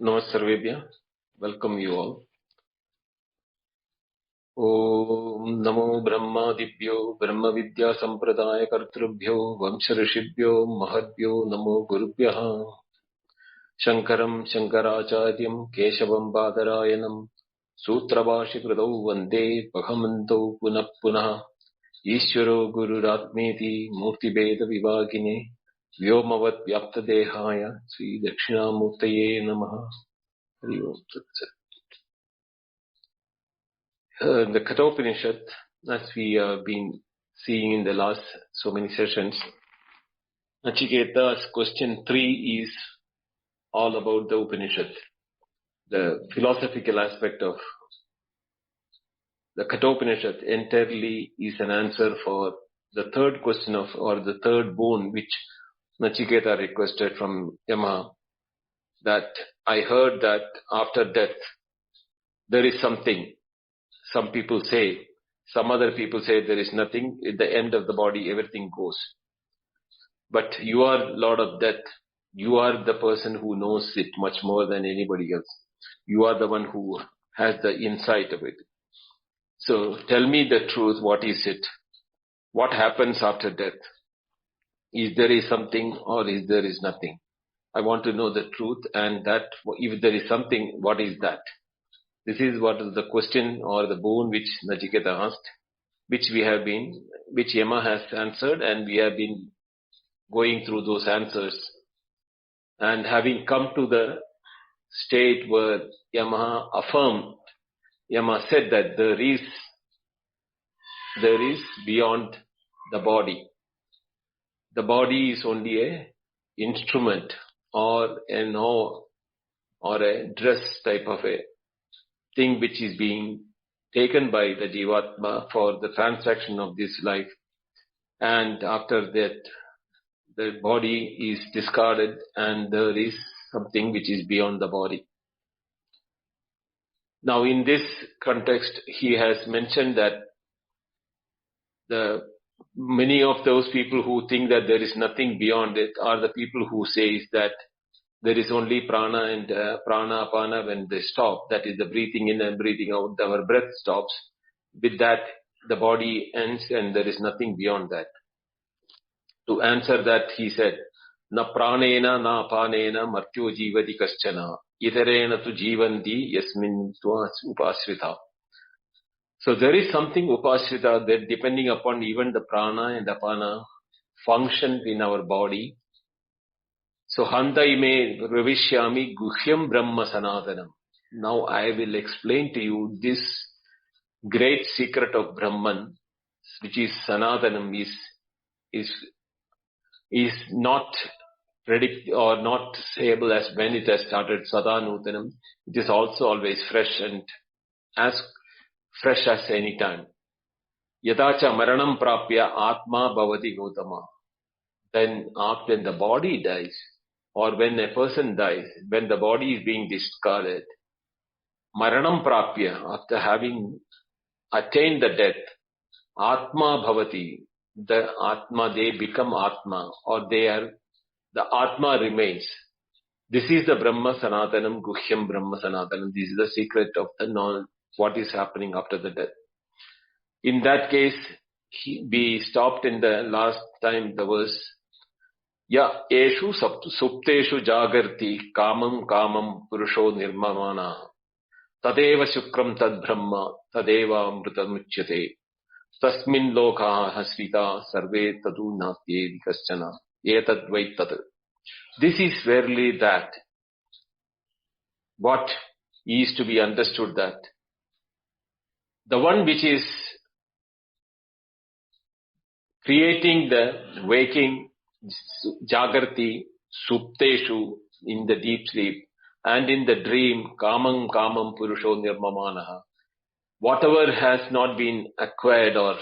Namaste, welcome you all. Om Namo Brahmadibhyo Brahma Vidya Sampradaya Kartrubhyo Vamsharishibhyo Mahadbhyo Namo Gurubhyaha Shankaram Shankaracharyam Keshavam Badarayanam Sutrabhashi Kridau Vande Bhagavanto Punah Punah Ishvaro Gururatmeti Murti Beda Vivagine Vyomavat Vyapta Dehaya Sri Dakshinamurtaye Namaha Hari Om Tat Sat. The Kathopanishad, as we have been seeing in the last so many sessions, Nachiketa's question 3 is all about the Upanishad. The philosophical aspect of the Kathopanishad entirely is an answer for the third question of, or the third boon which Nachiketa requested from Yama, that I heard that after death there is something. Some people say, some other people say there is nothing. At the end of the body, everything goes. But you are Lord of Death. You are the person who knows it much more than anybody else. You are the one who has the insight of it. So tell me the truth. What is it? What happens after death? Is there is something or is there is nothing? I want to know the truth, and that if there is something, what is that? This is what is the question or the boon which Nachiketa asked, which Yama has answered, and we have been going through those answers. And having come to the state where Yama said that there is beyond the body. The body is only a instrument or a dress type of a thing which is being taken by the Jivatma for the transaction of this life. And after that, the body is discarded and there is something which is beyond the body. Now in this context, he has mentioned that many of those people who think that there is nothing beyond it are the people who say that there is only prana and prana apana when they stop. That is the breathing in and breathing out. Our breath stops. With that, the body ends and there is nothing beyond that. To answer that, he said, Na pranena na apanena martyo jivati kaschana itarena tu jivanti yasmin tva upasrita. So there is something upasrita that depending upon even the prana and apana function in our body. So hantaime ravishyami guhyam brahma sanatanam. Now I will explain to you this great secret of Brahman, which is Sanatanam, is not predict or not sayable as when it has started Sadanutanam. It is also always fresh and as fresh as any time. Yadacha maranam prapya atma bhavati gautama. Then after the body dies, or when a person dies, when the body is being discarded, maranam prapya, after having attained the death, atma bhavati, the atma, they become atma, or the atma remains. This is the Brahma Sanatanam, Guhyam Brahma Sanatanam. This is the secret of the knowledge, what is happening after the death. In that case, we stopped in the last time the verse, Ya eshu supteshu jagarti kamam purusho nirmamana tadeva shukram tad brahma tadeva amrutamuchyate tasmin loka hasvita sarve tadu natye kaschana etad vaitat. This is verily that. What is to be understood that the one which is creating the waking, jagarti, supteshu, in the deep sleep, and in the dream, kamam purusho nirmamanaha. Whatever has not been acquired or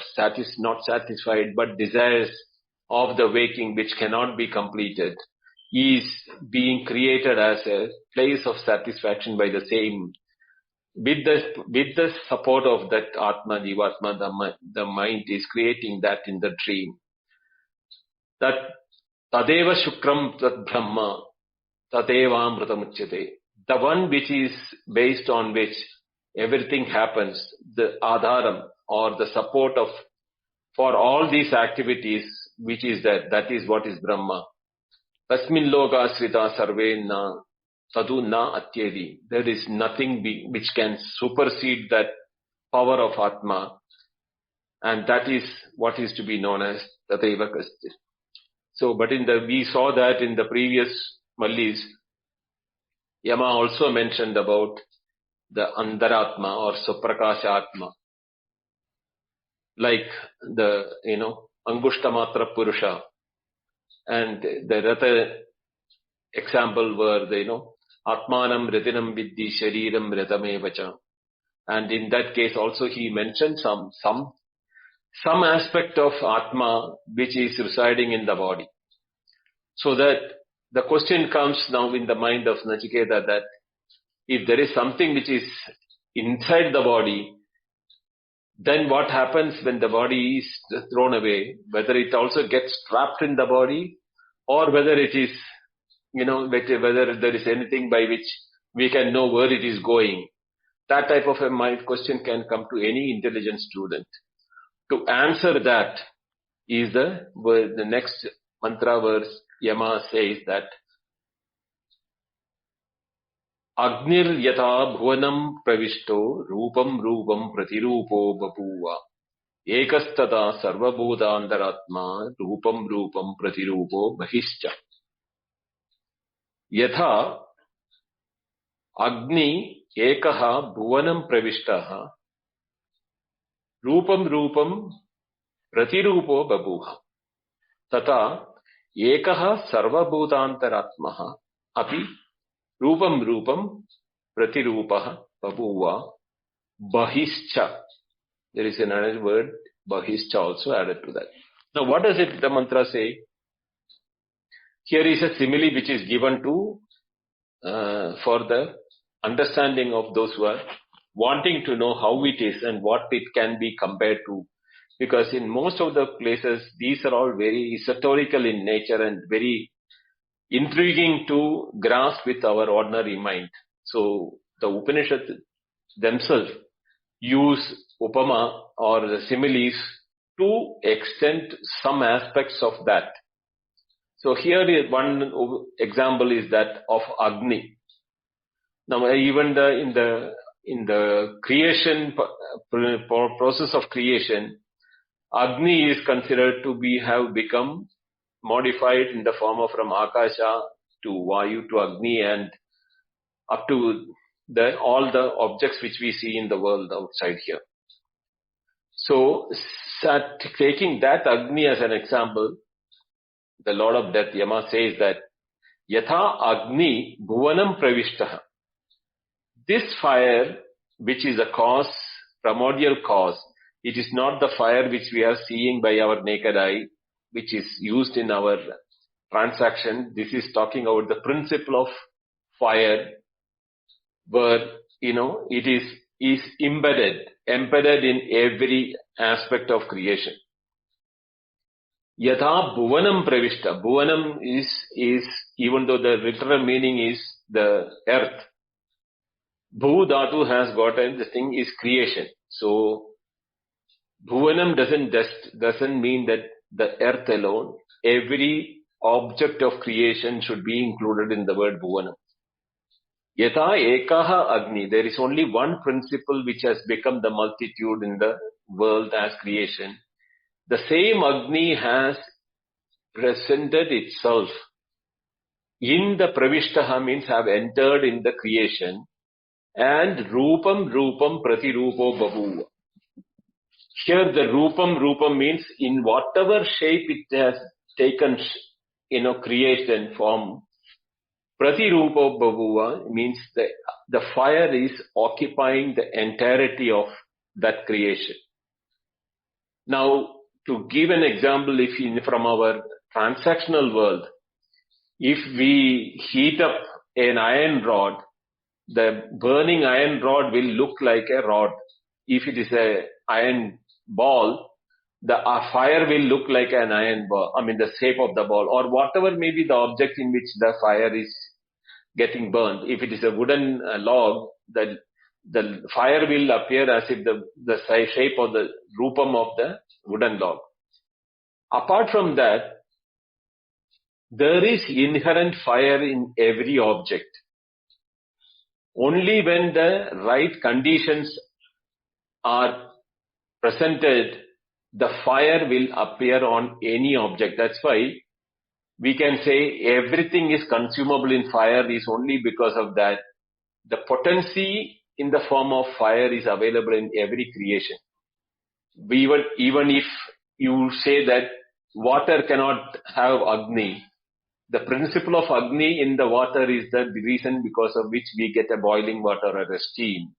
not satisfied, but desires of the waking which cannot be completed, is being created as a place of satisfaction by the same. With the support of that Atma, Jivatma, the mind is creating that in the dream. That Tadeva Shukram Tad Brahma Tadeva Amrutamuchyate. the one which is based on which everything happens, the adharam or the support of for all these activities, which is that is what is Brahma. Tasmin loga srita sarve na tadu na atyedi. There is nothing which can supersede that power of Atma, and that is what is to be known as Tateva Kastir. So, but we saw that in the previous Mallis, Yama also mentioned about the Antaratma or Suprakasha Atma, like the, Angushtamatra Purusha, and the Ratha example were the, Atmanam Ritinam Viddhi Shariram Ritamevacha. And in that case also he mentioned some aspect of Atma which is residing in the body. So that the question comes now in the mind of Nachiketa that if there is something which is inside the body, then what happens when the body is thrown away? Whether it also gets trapped in the body, or whether it is, whether there is anything by which we can know where it is going. That type of a mind question can come to any intelligent student. To answer that is the next mantra verse. Yama says that Agnir yatha bhuvanam pravishto rupam rupam pratirupo bapuva ekastata sarvabhutantaratma rupam rupam pratirupo bahischa. Yatha Agni ekaha bhuvanam pravishtaha rupam rupam pratirupo babuha tata ekaha sarvabhutantaratmaha api rupam rupam pratirupah babuva bahischa. There is another word bahischa also added to that. Now what does the mantra say? Here is a simile which is given to for the understanding of those who are wanting to know how it is and what it can be compared to. Because in most of the places, these are all very esoterical in nature and very intriguing to grasp with our ordinary mind. So the Upanishad themselves use upama or the similes to extend some aspects of that. So here is one example is that of Agni. Now even in the creation process of creation, Agni is considered to have become modified in the form of from Akasha to Vayu to Agni and up to all the objects which we see in the world outside here. So taking that Agni as an example, the Lord of Death, Yama, says that Yatha Agni Bhuvanam Pravishtaha. This fire, which is a cause, primordial cause, it is not the fire which we are seeing by our naked eye, which is used in our transaction. This is talking about the principle of fire, where, it is embedded in every aspect of creation. Yatha Bhuvanam Pravishta. Bhuvanam is, even though the literal meaning is the earth, Bhu Dhatu has gotten, the thing is creation. So, Bhuvanam doesn't mean that the earth alone. Every object of creation should be included in the word Bhuvanam. Yatha Ekaha Agni. There is only one principle which has become the multitude in the world as creation. The same Agni has presented itself in the Pravishtaha, means have entered in the creation, and Rupam Pratirupo Babuva. Here the Rupam means in whatever shape it has taken, creation form. Pratirupo Babuva means the fire is occupying the entirety of that creation. Now, to give an example, from our transactional world, if we heat up an iron rod, the burning iron rod will look like a rod. If it is an iron ball, the fire will look like an iron ball, the shape of the ball, or whatever may be the object in which the fire is getting burned. If it is a wooden log, the fire will appear as if the shape or the rupam of the wooden log. Apart from that, there is inherent fire in every object. Only when the right conditions are presented, the fire will appear on any object. That's why we can say everything is consumable in fire is only because of that. The potency in the form of fire is available in every creation. Even if you say that water cannot have Agni, the principle of Agni in the water is the reason because of which we get a boiling water or a steam.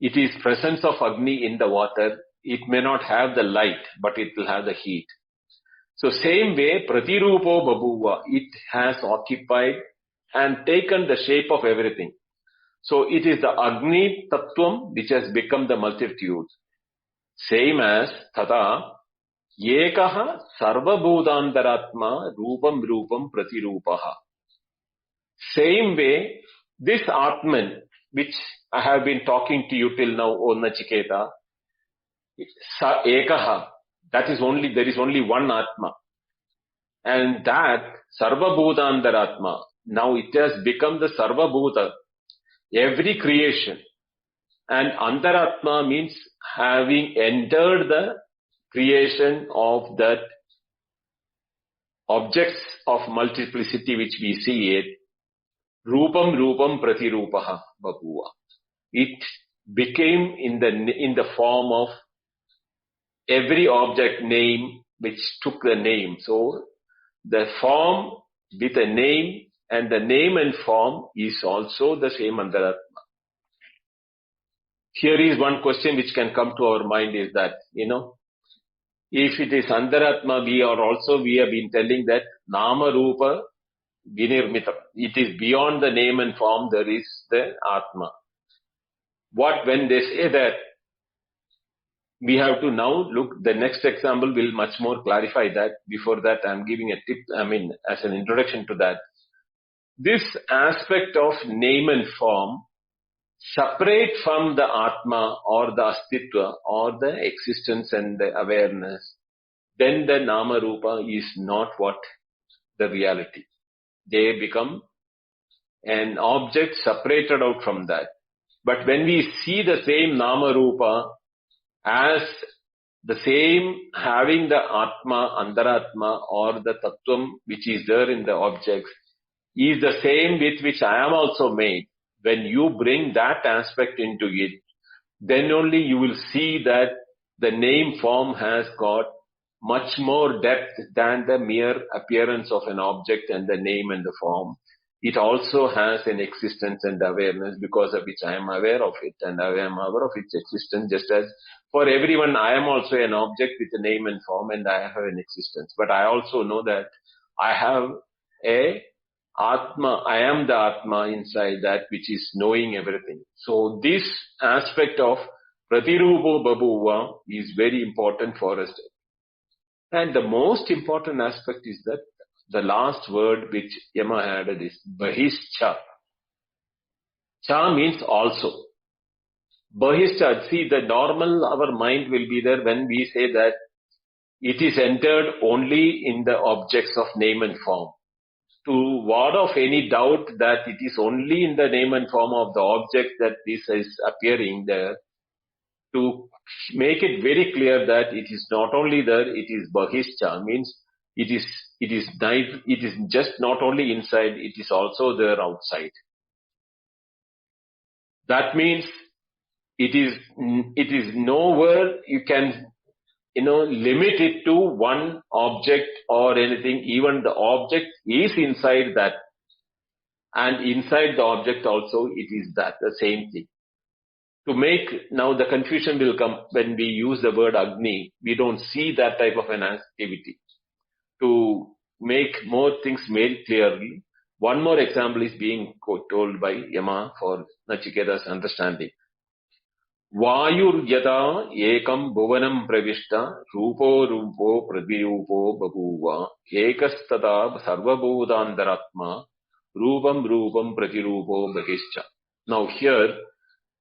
It is presence of Agni in the water. It may not have the light, but it will have the heat. So same way, Pratirupo Babuva, it has occupied and taken the shape of everything. So it is the Agni Tattvam which has become the multitude. Same as Tata, Yekaha Sarvabhudantaratma Rupam Rupam Pratirupaha. Same way, this Atman, which I have been talking to you till now, O Nachiketa, Ekaha, there is only one Atma. And that Sarvabhudantaratma, now it has become the Sarvabhuta, every creation. And Antaratma means having entered the creation of that objects of multiplicity which we see it. Rupam Rupam Pratirupaha Babuva. It became in the form of every object name which took the name. So the form with a name, and the name and form is also the same Antaratma. Here is one question which can come to our mind is that, if it is Antaratma, we have been telling that Nama Rupa Vinirmitam. It is beyond the name and form, there is the Atma. When they say that, we have to now look, the next example will much more clarify that. Before that, I am giving a tip, as an introduction to that. This aspect of name and form, separate from the Atma or the Astitva or the existence and the awareness, then the Nama Rupa is not what the reality. They become an object separated out from that. But when we see the same Nama Rupa as the same having the Atma, Antaratma or the Tattvam which is there in the objects, is the same with which I am also made. When you bring that aspect into it, then only you will see that the name form has got much more depth than the mere appearance of an object and the name and the form. It also has an existence and awareness because of which I am aware of it and I am aware of its existence. Just as for everyone, I am also an object with a name and form and I have an existence. But I also know that I have a Atma, I am the Atma inside that which is knowing everything. So this aspect of Pratirupo Babuva is very important for us. And the most important aspect is that the last word which Yama added is Bahischa. Cha means also. Bahischa, see the normal, our mind will be there when we say that it is entered only in the objects of name and form. To ward off any doubt that it is only in the name and form of the object that this is appearing there, to make it very clear that it is not only there, it is Bahischa, means it is just not only inside, it is also there outside. That means it is nowhere you can limit it to one object or anything. Even the object is inside that, and inside the object also it is that, the same thing. To make, now the confusion will come when we use the word Agni, we don't see that type of an activity. To make more things made clearly, one more example is being told by Yama for Nachiketa's understanding. Vayur yada ekam bhuvanam pravishta rupo rupo pradirupo babuva ekastada sarvabhudantaratma Rupam Rupam Pratirupo Bhagischa. Now here,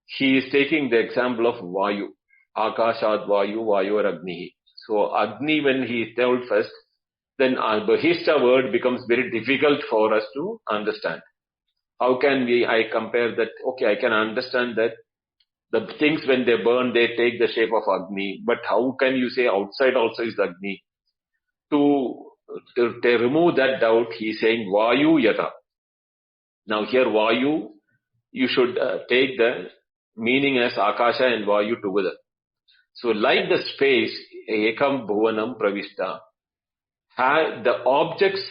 he is taking the example of Vayu. Akashad Vayu, Vayu or Agni. So Agni, when he is told first, then Bahishta word becomes very difficult for us to understand. How can I compare that? Okay, I can understand that the things when they burn, they take the shape of Agni. But how can you say outside also is Agni? To remove that doubt, he is saying Vayu Yata. Now here Vayu, you should take the meaning as Akasha and Vayu together. So like the space, Ekam Bhuvanam Pravishta, the objects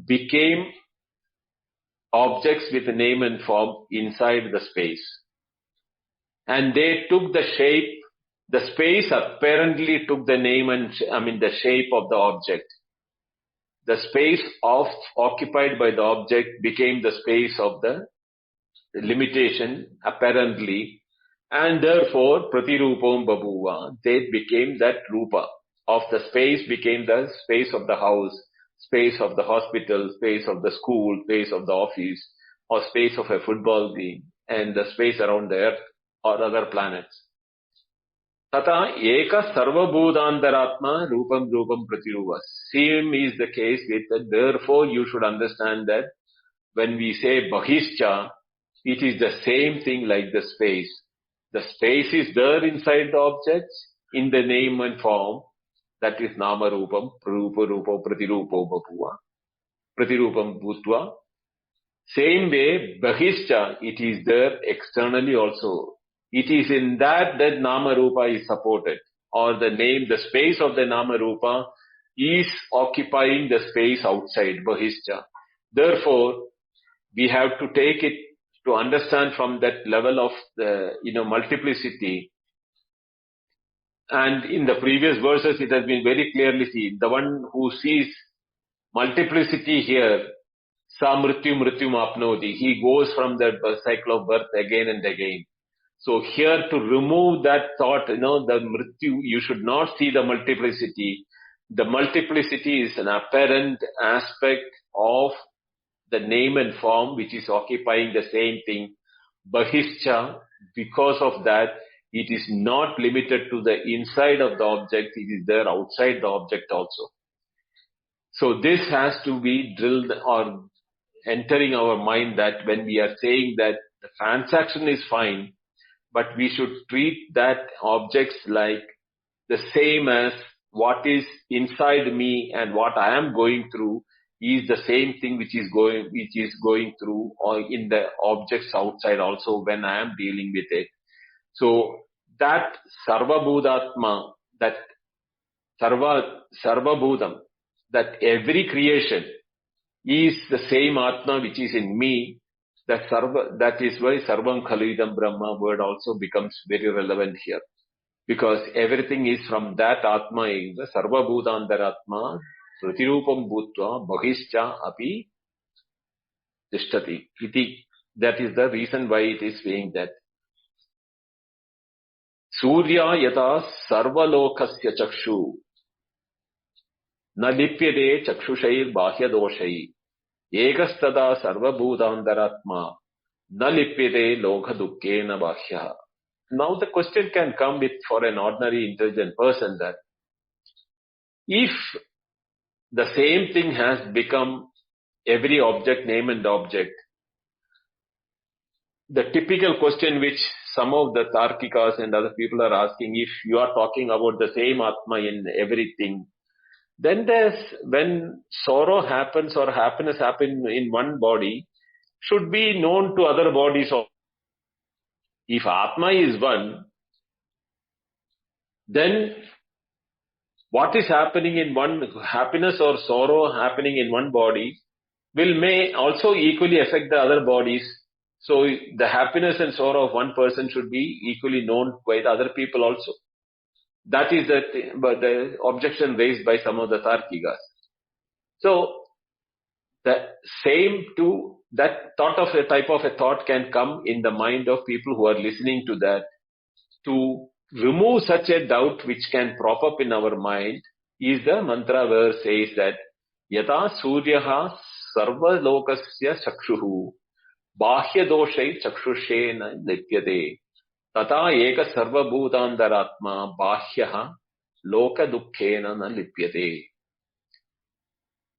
became objects with a name and form inside the space. And they took the shape, the space apparently took the name and, the shape of the object. The space occupied by the object became the space of the limitation, apparently, and therefore, pratirupam babuva, they became that rupa of the space, became the space of the house, space of the hospital, space of the school, space of the office, or space of a football game, and the space around the earth or other planets. Tata eka sarvabhudantaratma rupam rupam pratirupa. Same is the case with that. Therefore, you should understand that when we say Bahishcha, it is the same thing like the space. The space is there inside the objects in the name and form. That is Nama Rupam, Rupa Rupa Pratirupo Bhapuva, Pratirupam Bhutva. Same way, Bahishcha, it is there externally also. It is in that Nama Rupa is supported, or the name, the space of the Nama Rupa is occupying the space outside Bahishcha. Therefore, we have to take it to understand from that level of the, multiplicity. And in the previous verses, it has been very clearly seen. The one who sees multiplicity here, sa mrityu mrityum apnoti, he goes from the cycle of birth again and again. So here to remove that thought, the mrityu, you should not see the multiplicity. The multiplicity is an apparent aspect of the name and form which is occupying the same thing. Bahishcha, because of that, it is not limited to the inside of the object, it is there outside the object also. So this has to be drilled or entering our mind that when we are saying that the transaction is fine, but we should treat that objects like the same as what is inside me and what I am going through is the same thing which is going through or in the objects outside also when I am dealing with it. So that sarvabhudatma, that sarvabhudam, that every creation is the same atma which is in me. That is why sarvam khalidam brahma word also becomes very relevant here, because everything is from that atma, is the sarvabhudantaratma pratirupam bhutva bahishcha api tishtati iti. That is the reason why it is saying that Surya yata sarvalokasya chakshu na lipyade chakshushair bahya doshai ekastada sarvabhudantaratma na lipyade lokha dukkena bahya. Now the question can come with for an ordinary intelligent person that if the same thing has become every object, name and object, the typical question which some of the Tarkikas and other people are asking, if you are talking about the same Atma in everything, then when sorrow happens or happiness happens in one body, should be known to other bodies. If Atma is one, then what is happening in one, happiness or sorrow happening in one body, may also equally affect the other bodies. So the happiness and sorrow of one person should be equally known by the other people also. That is the objection raised by some of the Tarkikas. So the same to that thought of a type of a thought can come in the mind of people who are listening to that. To remove such a doubt which can prop up in our mind is the mantra where says that Yata Suryaha sarva lokasya chakshuhu bahya doshai chakshushena lipyate tata eka sarva bhutandaratma bahyaha loka dukkhena na lipyate.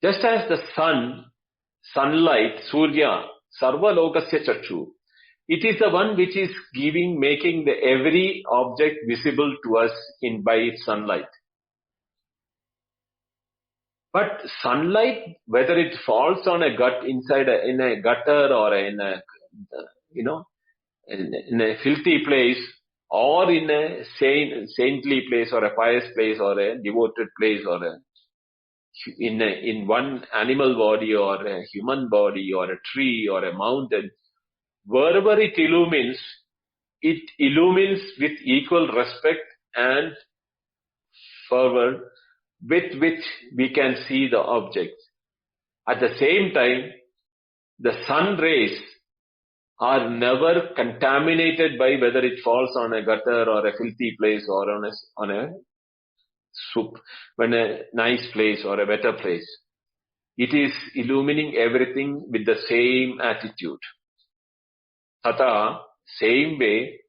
Just as the sunlight, Surya, sarva lokasya chakshu, it is the one which is making every object visible to us by its sunlight. But sunlight, whether it falls on a in a gutter or in a, in a filthy place, or in a saintly place or a pious place or a devoted place or in one animal body or a human body or a tree or a mountain, wherever it illumines with equal respect and fervor with which we can see the objects. At the same time, the sun rays are never contaminated by whether it falls on a gutter or a filthy place or on a nice place or a better place. It is illumining everything with the same attitude. Tata, same way,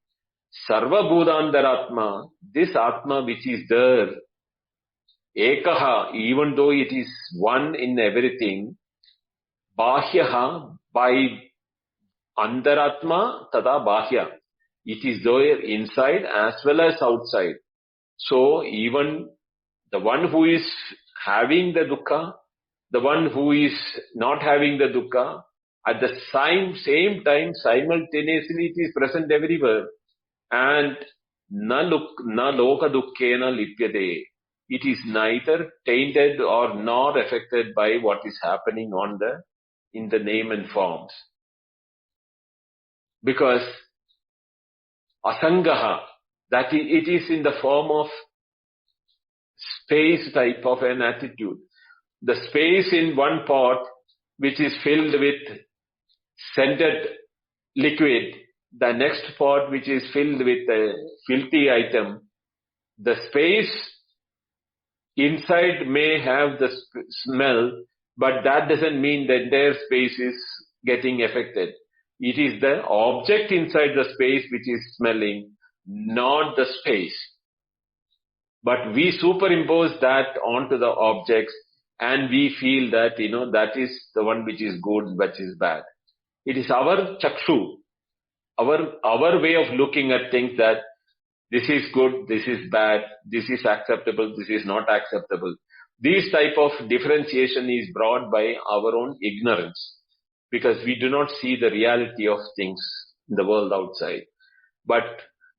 Sarva Bhutandaratma, this Atma which is there, Ekaha, even though it is one in everything, Bahyaha, by Andaratma, Tada Bahya. It is there inside as well as outside. So even the one who is having the dukkha, the one who is not having the dukkha, at the same time, simultaneously it is present everywhere. And na loka dukkhena lipyate. It is neither tainted or nor affected by what is happening in the name and forms. Because asangaha, that it is in the form of space type of an attitude. The space in one pot which is filled with scented liquid, the next pot which is filled with a filthy item, the space inside may have the smell, but that doesn't mean the entire space is getting affected. It is the object inside the space which is smelling, not the space. But we superimpose that onto the objects and we feel that, that is the one which is good, which is bad. It is our chakshu, our way of looking at things, that this is good, this is bad, this is acceptable, this is not acceptable. This type of differentiation is brought by our own ignorance, because we do not see the reality of things in the world outside. But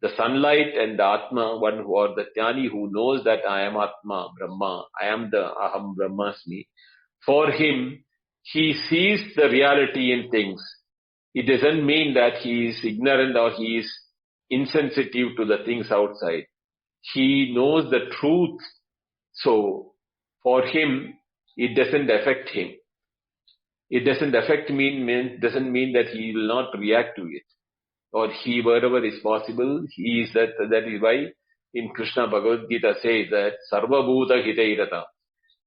the sunlight and the Atma, one who or the Jnani who knows that I am Atma, Brahma, I am the Aham Brahmasmi, for him, he sees the reality in things. It doesn't mean that he is ignorant or he is insensitive to the things outside. He knows the truth. So, for him, it doesn't affect him. It doesn't doesn't mean that he will not react to it. Or he, wherever is possible, he is that is why in Krishna Bhagavad Gita says that Sarva Bhuta Hitairata.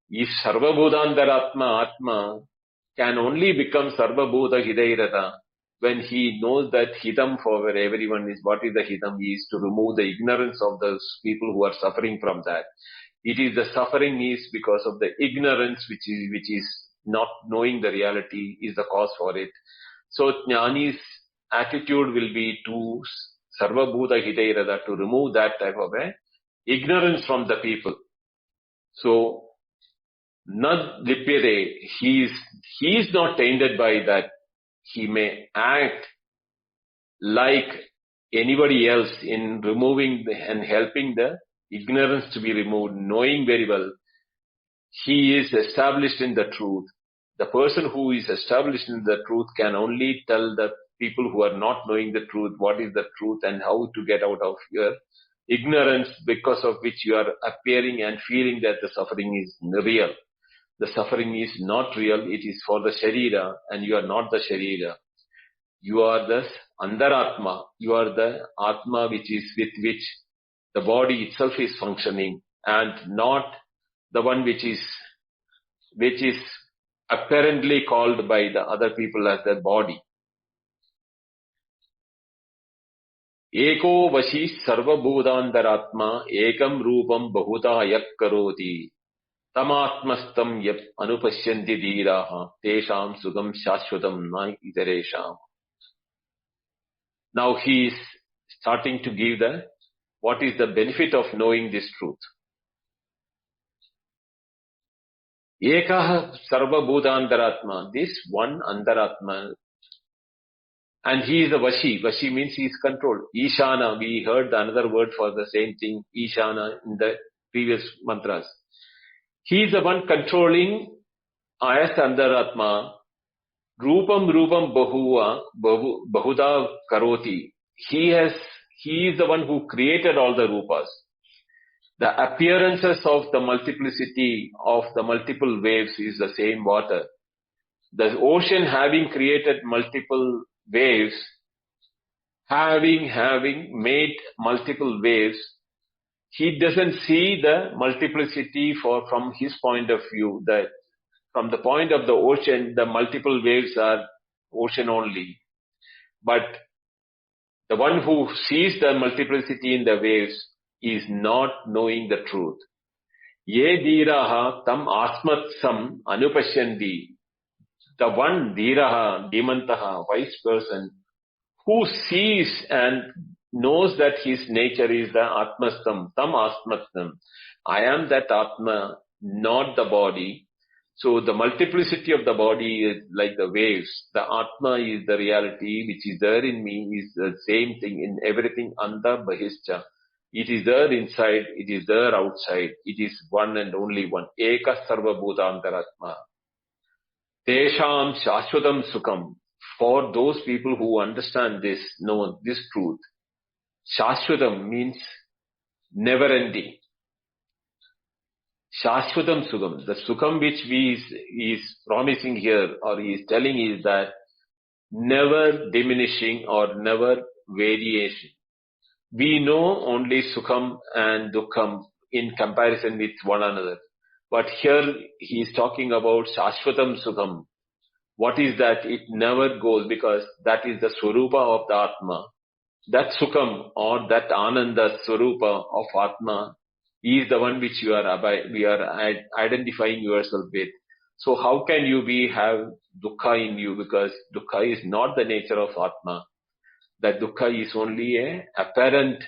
If Sarva Bhutandaratma Atma can only become Sarva Bhuta Hitairata when he knows that Hitam for everyone is, what is the Hitam? He is to remove the ignorance of those people who are suffering from that. It is the suffering is because of the ignorance which is not knowing the reality is the cause for it. So Jnani's attitude will be to Sarva Bhuta Hitairada, to remove that type of ignorance from the people. So Nad Lipyate, he is not tainted by that. He may act like anybody else in removing and helping the ignorance to be removed, knowing very well he is established in the truth. The person who is established in the truth can only tell the people who are not knowing the truth what is the truth and how to get out of your ignorance, because of which you are appearing and feeling that the suffering is real. The suffering is not real. It is for the Sharira, and you are not the Sharira. You are the Andaratma. You are the Atma with which the body itself is functioning, and not the one which is apparently called by the other people as their body. Eko vashi sarvabhutantaratma ekam rupam bahuta yak karoti tamatmastam yap anupashyanti dhiraha tesham sugam shashvatam na itaresham. Now he is starting to give what is the benefit of knowing this truth. Ekah sarvabhutantaratma, this one antaratma, and he is the Vashi. Vashi means he is controlled. Ishana, we heard another word for the same thing, Ishana, in the previous mantras. He is the one controlling as antaratma. Rupam bahuda karoti. He is the one who created all the rupas. The appearances of the multiplicity of the multiple waves is the same water. The ocean having created multiple waves, having made multiple waves, he doesn't see the multiplicity from his point of view. That from the point of the ocean, the multiple waves are ocean only. But the one who sees the multiplicity in the waves is not knowing the truth. Ye dhiraha tam asmatsam anupashyanti. The one dhiraha, dhimantaha, wise person, who sees and knows that his nature is the atmastam, tam asmatsam. I am that atma, not the body. So the multiplicity of the body is like the waves. The atma is the reality which is there in me, is the same thing in everything anda bahischa. It is there inside, it is there outside. It is one and only one. Eka sarva bhutantaratma. Tesham shashvatam sukham. For those people who understand this, know this truth. Shashvatam means never ending. Shashvatam sukham. The sukham which he is promising here or he is telling is that never diminishing or never variation. We know only sukham and dukkham in comparison with one another. But here he is talking about shashvatam sukham. What is that? It never goes, because that is the swarupa of the Atma. That sukham or that ananda swarupa of Atma is the one which we are identifying yourself with. So how can you have dukkha in you? Because dukkha is not the nature of Atma. That dukkha is only a apparent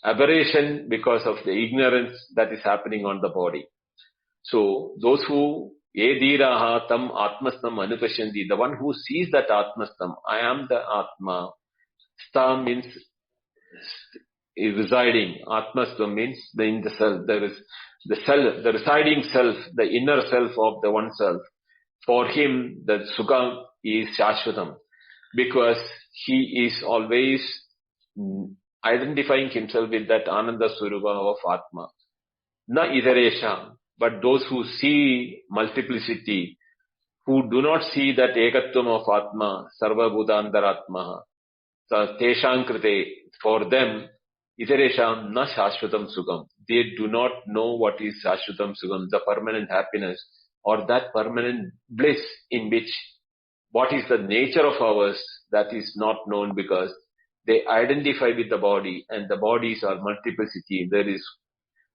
aberration because of the ignorance that is happening on the body. So those who Ediraha tam atmastam anupashyanti, the one who sees that atmastam, I am the Atma. Sta means residing. Atmastam means in the self. There is the self, the residing self, the inner self of the oneself. For him, the sukha is shashvatam, because he is always identifying himself with that ananda swarupa of Atma. Na idaresha. But those who see multiplicity, who do not see that ekatvam of Atma, sarva bhutantaratma, tesham krite, for them, itaresham na shashvatam sukham. They do not know what is shashvatam sukham, the permanent happiness, or that permanent bliss in which what is the nature of ours, that is not known, because they identify with the body, and the bodies are multiplicity.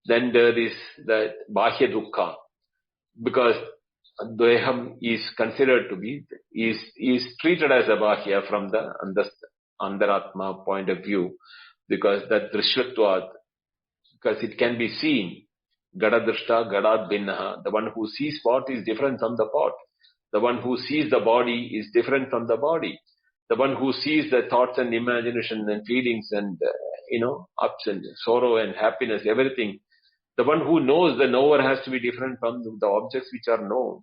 Then there is the bahya dukkha, because deham is considered to be, is treated as a bahya from the antaratma point of view, because that drishvatvat, because it can be seen. Gada drishta, gada bhinnaha. The one who sees pot is different from the pot. The one who sees the body is different from the body. The one who sees the thoughts and imagination and feelings and, ups and sorrow and happiness, everything. The one who knows the knower has to be different from the objects which are known.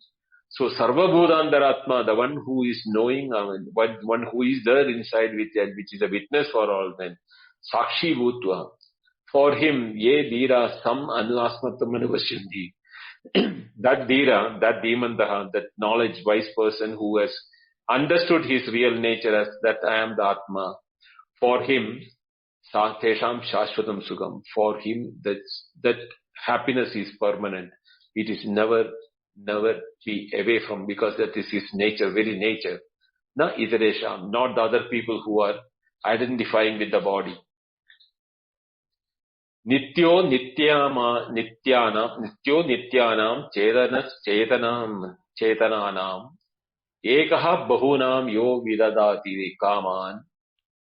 So, sarva bhutantaratma, the one who is knowing, one who is there inside with it, which is a witness for all men. Sakshi bhutva. For him, ye dhira sam anasmatam anuvashyanti. That dhira, that dhimantaha, that knowledge, wise person who has understood his real nature as that I am the Atma. For him, tesham shashvatam sukham. For him, that happiness is permanent. It is never never be away from, because that is his nature, very nature. Na itaresham, not the other people who are identifying with the body. Nityo nityanam chetananam ekaha bahunam yo vidadati kaman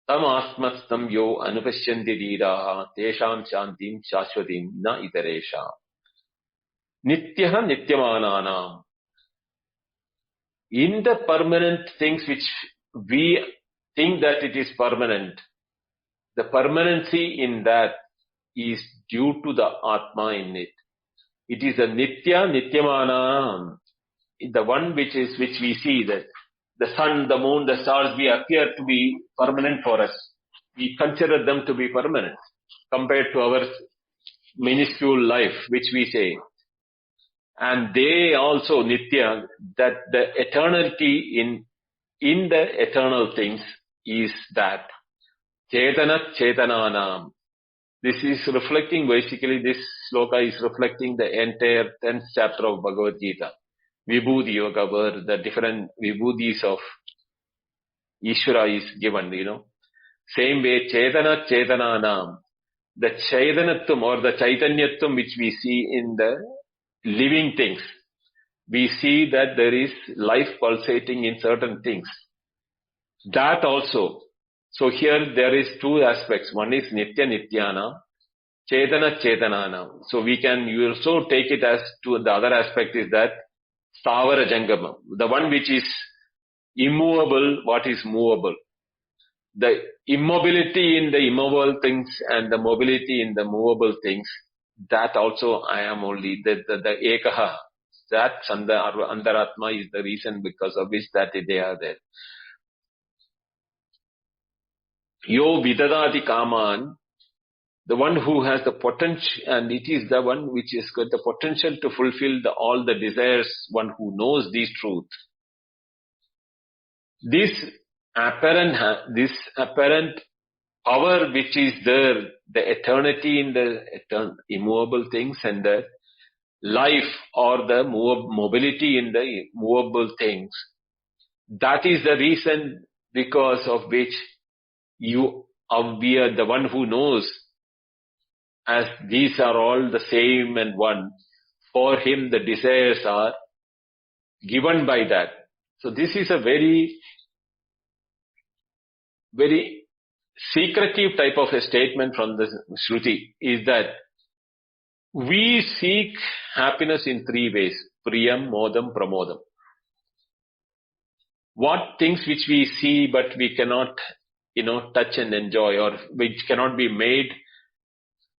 tam asmastam yo anupashyanti dhiraha tesham shantim shashwatim na itaresha. Nityaha nityamananam. In the permanent things which we think that it is permanent, the permanency in that is due to the Atma in it. It is a Nitya Nityamanam, the one which we see, that the sun, the moon, the stars, we appear to be permanent for us. We consider them to be permanent compared to our minuscule life, which we say. And they also Nitya, that the eternity in the eternal things is that. Chetana Chetananam. This is reflecting, basically this sloka is reflecting the entire 10th chapter of Bhagavad Gita. Vibhuti Yoga, where the different vibhutis of Ishvara is given, Same way, Chetana Chetananam. The Chaitanyatvam or the Chaitanyatvam which we see in the living things. We see that there is life pulsating in certain things. That also. So here there is two aspects. One is Nitya Nityana, Chetana Chetanana. So we can also take it as to the other aspect is that Stavara Jangama, the one which is immovable, what is movable. The immobility in the immovable things and the mobility in the movable things, that also I am only, the Ekaha, that Antaratma is the reason because of which that they are there. Yo Vidadati Kaman, the one who has the potential, and it is the one which has got the potential to fulfill all the desires, one who knows this truth. This apparent power which is there, the eternity in the immovable things and the life or the mobility in the movable things, that is the reason because of which we are the one who knows, as these are all the same and one. For him the desires are given by that. So this is a very, very secretive type of a statement from the Shruti, is that we seek happiness in three ways: Priyam, Modam, Pramodam. What things which we see but we cannot, touch and enjoy, or which cannot be made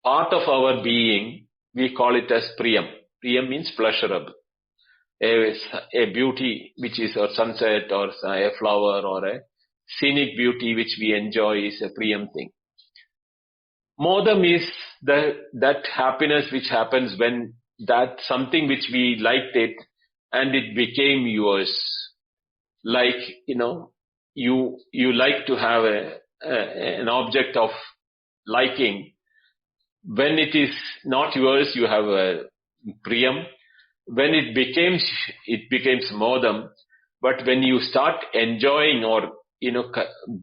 part of our being, we call it as Priyam. Priyam means pleasurable. A beauty which is a sunset or a flower or a scenic beauty which we enjoy is a Priyam thing. Modam is that happiness which happens when that something which we liked it and it became yours. Like, you like to have an object of liking. When it is not yours, you have a Priyam. When it becomes Modam. But when you start enjoying or,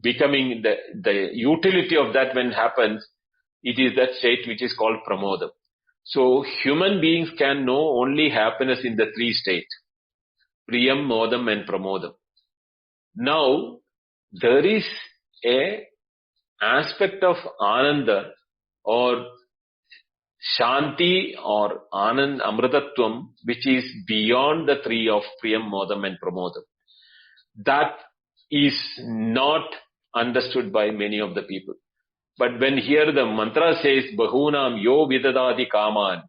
becoming the utility of that when happens, it is that state which is called Pramodam. So human beings can know only happiness in the three states: Priyam, Modam and Pramodam. Now, there is a aspect of Ananda or Shanti or Anand Amritatvam which is beyond the three of Priyam, Modam and Pramodam. That is not understood by many of the people. But when here the mantra says Bahunam Yo Vidadati Kaman,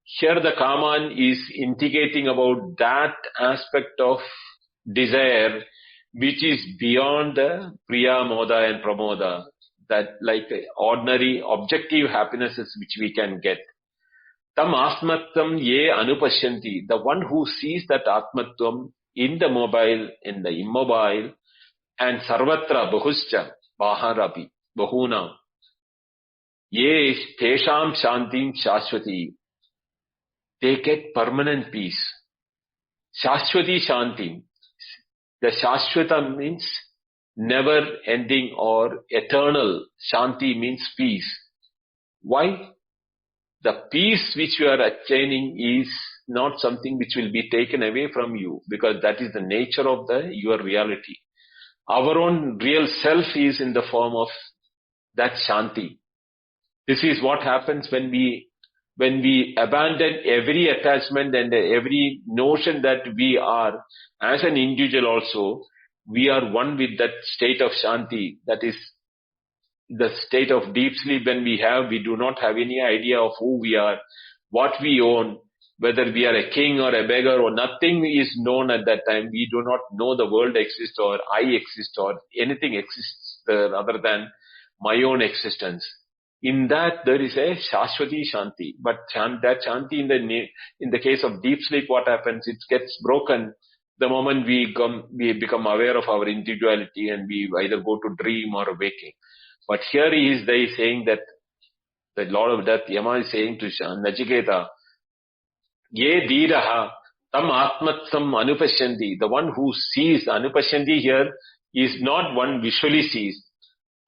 here the Kaman is indicating about that aspect of desire which is beyond the Priya, Moda and Pramoda, that like ordinary objective happinesses which we can get. Tam Asmattam Ye Anupashyanti, the one who sees that Atmatvam in the mobile, in the immobile, and Sarvatra Bahuscha, Baharapi, Bahuna, Ye Tesham Shantim Shashwati, they get permanent peace. Shashwati Shanti. The Shashwata means never ending or eternal. Shanti means peace. Why? The peace which you are attaining is not something which will be taken away from you, because that is the nature of your reality. Our own real self is in the form of that Shanti. This is what happens when we abandon every attachment and every notion that we are, as an individual also, we are one with that state of Shanti. That is the state of deep sleep. When we do not have any idea of who we are, what we own, whether we are a king or a beggar, or nothing is known at that time. We do not know the world exists or I exist or anything exists other than my own existence. In that there is a Shashwati Shanti. But that Shanti in the case of deep sleep, what happens? It gets broken the moment we become aware of our individuality and we either go to dream or waking. But here he is saying that the Lord of Death, Yama, is saying to Nachiketa, Ye dhiraha tam atmatsam anupashyanti. The one who sees, anupashyanti here is not one visually sees.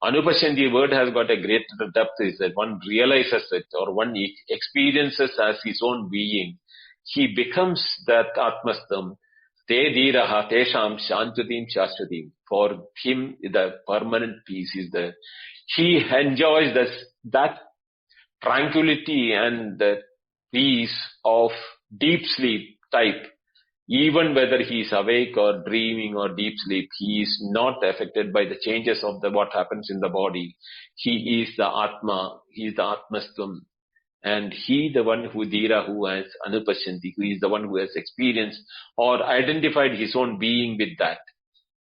Anupashyanti word has got a great depth, is that one realizes it or one experiences as his own being. He becomes that atmastam. Te dhiraha tesham shantatim shashvatim. For him, the permanent peace is there. He enjoys that tranquility and the peace of deep sleep type. Even whether he is awake or dreaming or deep sleep, he is not affected by the changes of what happens in the body. He is the Atma, he is the Atmastam. And he, the one who has anupashyanti, who is the one who has experienced or identified his own being with that.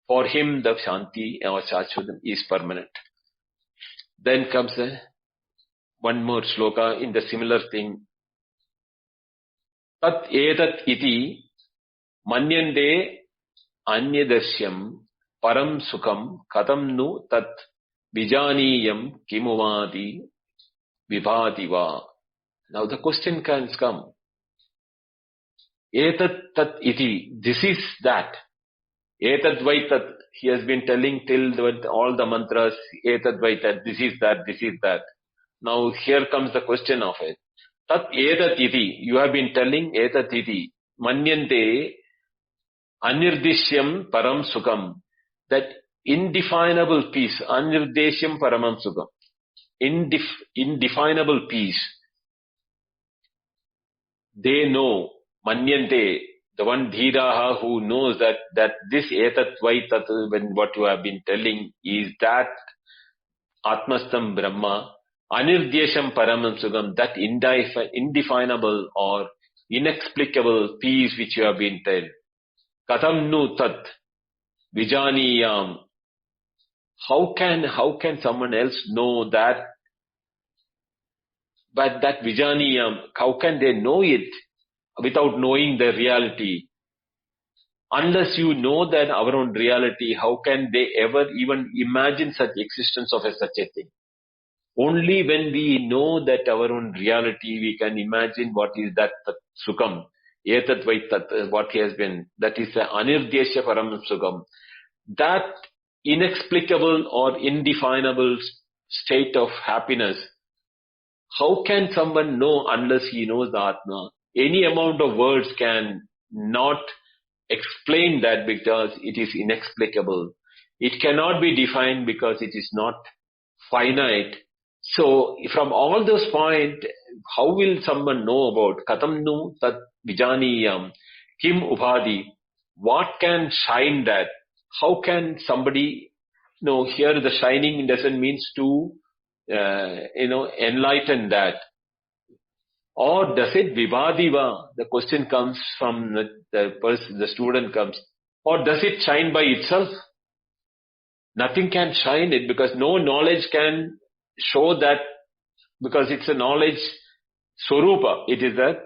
For him, the Shanti or Shashvatam is permanent. Then comes one more shloka in the similar thing. Tat etat iti manyante anyadarsyam param sukham katam nu tat vijaniyam kimuvadi vibhati. Now the question can come. Etat tat iti. This is that. Etat vaitat. He has been telling till all the mantras. Etat vaitat. This is that. This is that. Now here comes the question of it. Tat etat iti. You have been telling etat iti. Manyante anirdishyam param sukham. That indefinable peace. Anirdeshyam paramam sukham. Indefinable peace. They know, manyante, the one dhiraha who knows that this etat vaitat, when what you have been telling is that atmastam brahma, anirdyesham paramam sugam, that indefinable or inexplicable peace which you have been told. Katam nu tat vijaniyam. How can someone else know that? But that vijaniyam, how can they know it without knowing the reality? Unless you know that our own reality, how can they ever even imagine such existence of such a thing? Only when we know that our own reality, we can imagine what is that sukham, etat vaitat, what has been, that is the anirdyesha param sukham. That inexplicable or indefinable state of happiness, how can someone know unless he knows the Atma? Any amount of words can not explain that because it is inexplicable. It cannot be defined because it is not finite. So from all those points, how will someone know about Katam nu tat vijaniyam kim ubhadi? What can shine that? How can somebody know? Here the shining doesn't mean to enlighten that. Or does it vibhadiva? The question comes from the student comes. Or does it shine by itself? Nothing can shine it because no knowledge can show that, because it's a knowledge swarupa. It is a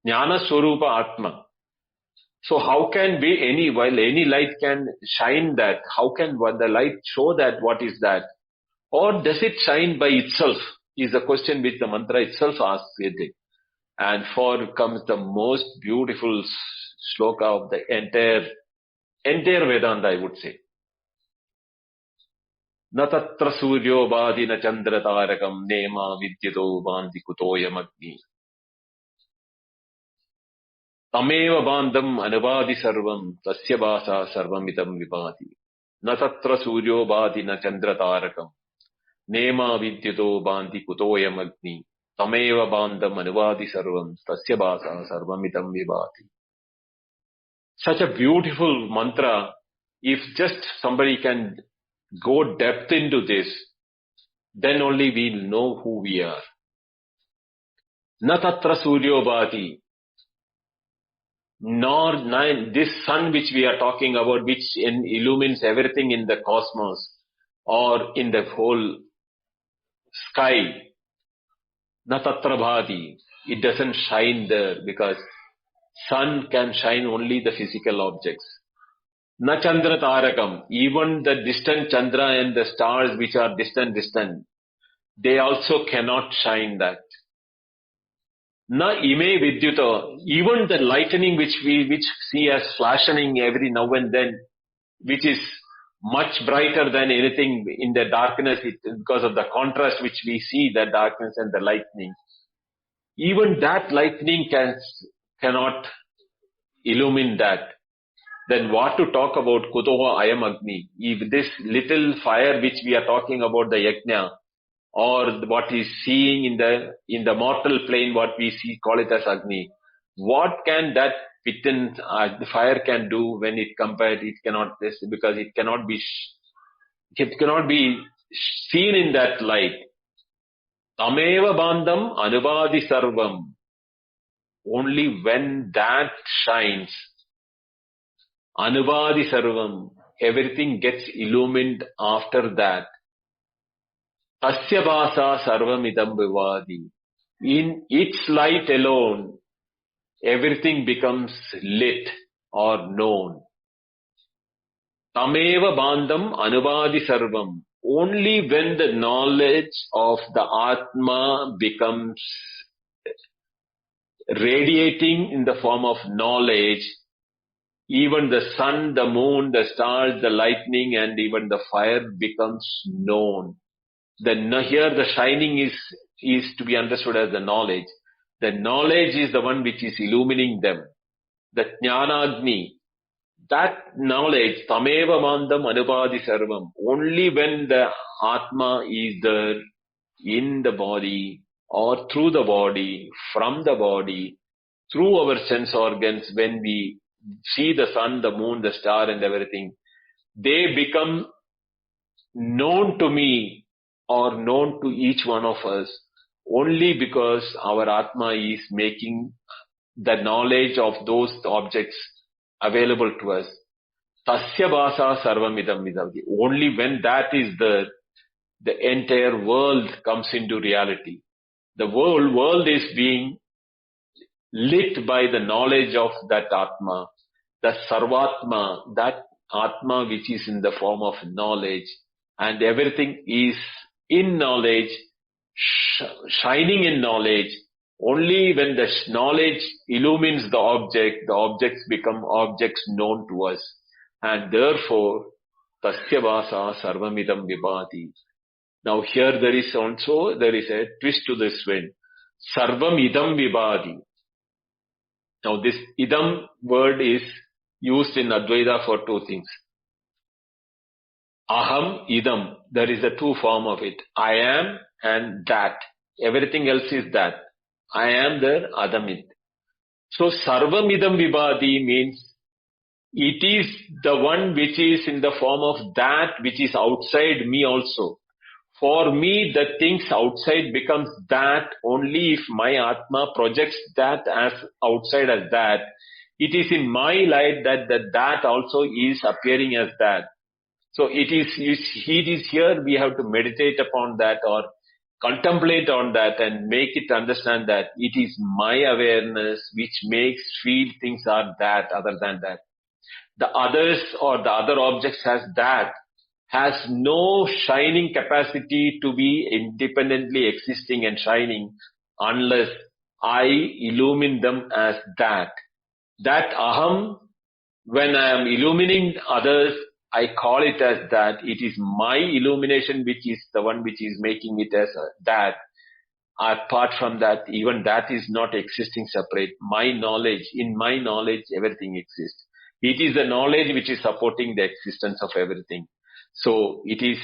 jnana swarupa atma. So how can be while any light can shine that, how can the light show that what is that? Or does it shine by itself? Is the question which the mantra itself asks. And for comes the most beautiful sloka of the entire Vedanta, I would say. Na tatra suryo bhadi na chandra tarakam nema vidyato bandi kutoyam agni. Tameva bandam anubadi sarvam tasya basa sarvamitam vibhati. Na tatra suryo bhadi na chandra tarakam nema vidyato bandi kutoyam agni. Tameva bandam anuvadi sarvam tasya basa sarvamitam vibhati. Such a beautiful mantra. If just somebody can go depth into this, then only we'll know who we are. Na tatra suryo bhati. Nor this sun which we are talking about, which illumines everything in the cosmos or in the whole sky. Na tatra bhati. It doesn't shine there because sun can shine only the physical objects. Na chandra tarakam. Even the distant chandra and the stars which are distant, they also cannot shine that. Na ime vidyuta. Even the lightning which we see as flashing every now and then, which is much brighter than anything in the darkness because of the contrast which we see, the darkness and the lightning. Even that lightning cannot illumine that. Then what to talk about Kutoha Ayam Agni? If this little fire which we are talking about, the yajna, or what is seeing in the mortal plane, what we see, call it as Agni. What can that within the fire can do when it compared? It cannot this because it cannot be seen in that light. Tameva bandam anubadi sarvam. Only when that shines, anubadi sarvam, everything gets illumined after that. Tasya basa sarvamidam vivadi. In its light alone, everything becomes lit or known. Tameva bandam anubadi sarvam. Only when the knowledge of the Atma becomes radiating in the form of knowledge, even the sun, the moon, the stars, the lightning, and even the fire becomes known. Then here the shining is to be understood as the knowledge. The knowledge is the one which is illumining them. The Jnanagni, that knowledge, Tameva Mandam Anupadi Sarvam, only when the Atma is there in the body or through the body, from the body, through our sense organs, when we see the sun, the moon, the star and everything, they become known to me or known to each one of us only because our Atma is making the knowledge of those objects available to us. Tasya basa sarvamidam vidavdi. Only when that is there, the entire world comes into reality. The whole world is being lit by the knowledge of that Atma, the Sarvatma, that Atma which is in the form of knowledge, and everything is in knowledge, shining in knowledge. Only when the knowledge illumines the objects become objects known to us. And therefore, tasya vasa sarvamidam vibhati. Now here there is a twist to this one. Sarvam idam vibhati. Now this idam word is used in Advaita for two things. Aham idam. There is a two form of it. I am and that. Everything else is that. I am there, adamit. So sarvam idam vibhati means it is the one which is in the form of that which is outside me also. For me, the things outside becomes that only if my Atma projects that as outside as that. It is in my light that also is appearing as that. So it is here we have to meditate upon that or contemplate on that and make it understand that it is my awareness which makes feel things are that other than that. The others or the other objects has no shining capacity to be independently existing and shining unless I illumine them as that. That aham, when I am illumining others, I call it as that. It is my illumination which is the one which is making it as that. Apart from that, even that is not existing separate. In my knowledge, everything exists. It is the knowledge which is supporting the existence of everything. So it is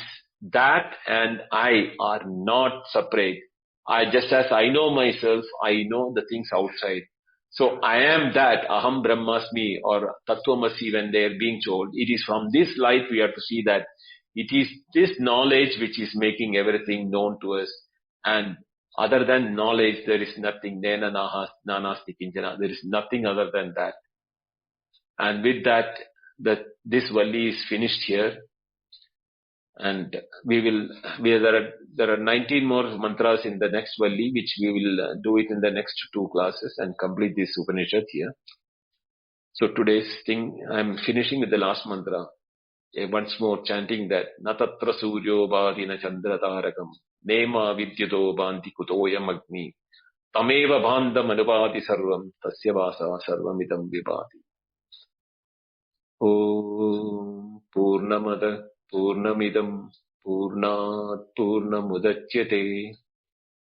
that and I are not separate. Just as I know myself, I know the things outside. So I am that Aham Brahmasmi or Tattvamasi when they are being told. It is from this light we have to see that it is this knowledge which is making everything known to us. And other than knowledge, there is nothing. Nena nanasti kinchana. There is nothing other than that. And with that, this Valli is finished here. And there are 19 more mantras in the next Valli, which we will do it in the next 2 classes and complete this Upanishad here. So today's thing, I'm finishing with the last mantra. Once more chanting that Natatra Suryo Bhadina Chandra Tarakam Nema Vidyuto Bhanti Kutoyam Agni Tameva Bhandam Anupati Sarvam Tasya Vasa Sarvamidam Vibhati. Om Purnamada Purnamidam Purnat Purnamudachyate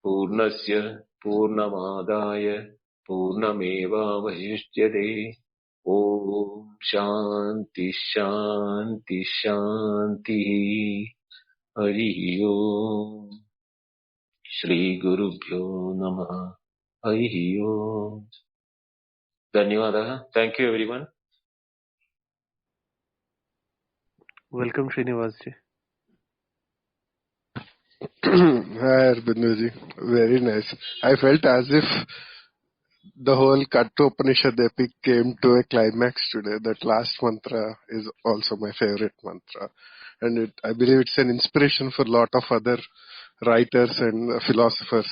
Purnasya Purnamadaya Purnameva Vahishyate. Om Shanti Shanti Shanti. Hari Om. Shri Gurubhyo Namaha. Hari Om. Dhanyavada. Thank you everyone. Welcome, Srinivasji. Hi, Arbindoji. Very nice. I felt as if the whole Kathopanishad epic came to a climax today. That last mantra is also my favorite mantra. And I believe it's an inspiration for a lot of other writers and philosophers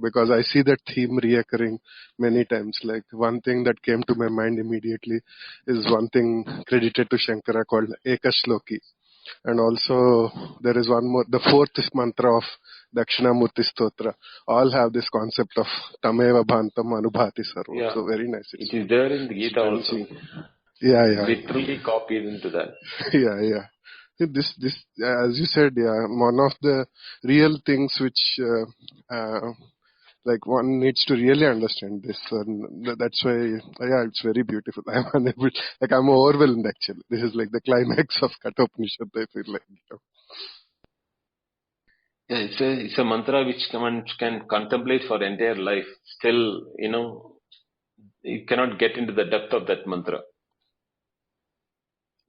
because I see that theme reoccurring many times. Like one thing that came to my mind immediately is one thing credited to Shankara called Ekashloki. And also there is one more, the fourth mantra of Dakshinamurti Stotra. All have this concept of Tameva Bhantam Anubhati Sarvam. Yeah. So very nice. It is there in the Gita also. Yeah. Literally copied into that. Yeah. This, as you said, one of the real things which, like one needs to really understand this, and that's why, it's very beautiful. I'm unable, like I'm overwhelmed actually. This is like the climax of Kathopanishad, I feel like. Yeah, it's a mantra which one can contemplate for entire life. Still, you cannot get into the depth of that mantra.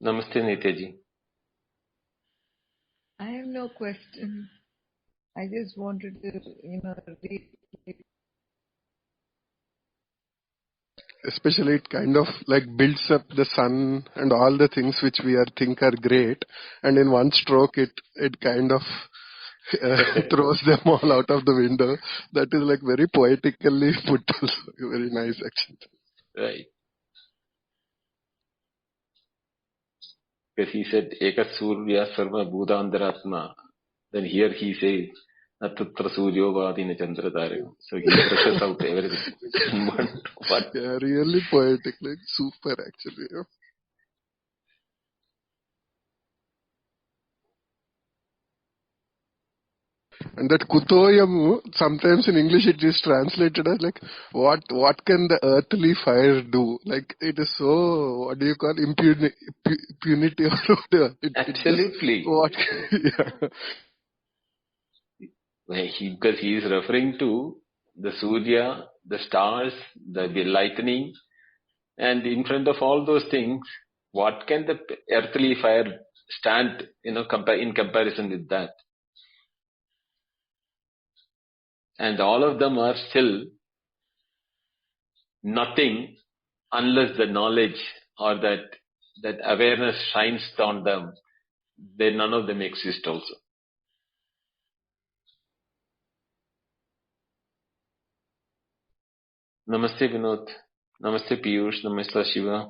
Namaste, Nityaji. I have no question. I just wanted to, read. Especially it kind of like builds up the sun and all the things which we think are great, and in one stroke it kind of throws them all out of the window. That is like very poetically put also. Very nice actually. Right. Because he said, Eka Surya Sarva Bhudandaratma. Then here he says, Natatra Suryo Vadina Chandradare. So he brushes out everything. Yeah, really poetic, like super actually. Yeah. And that Kutoyam, sometimes in English it is translated as like, what can the earthly fire do? Like it is so, what do you call, impunity or whatever. Absolutely. Yeah. Because he is referring to the Surya, the stars, the lightning, and in front of all those things, what can the earthly fire stand, in comparison with that? And all of them are still nothing unless the knowledge or that awareness shines on them. Then none of them exist also. Namaste Vinod. Namaste Piyush. Namaste Shiva.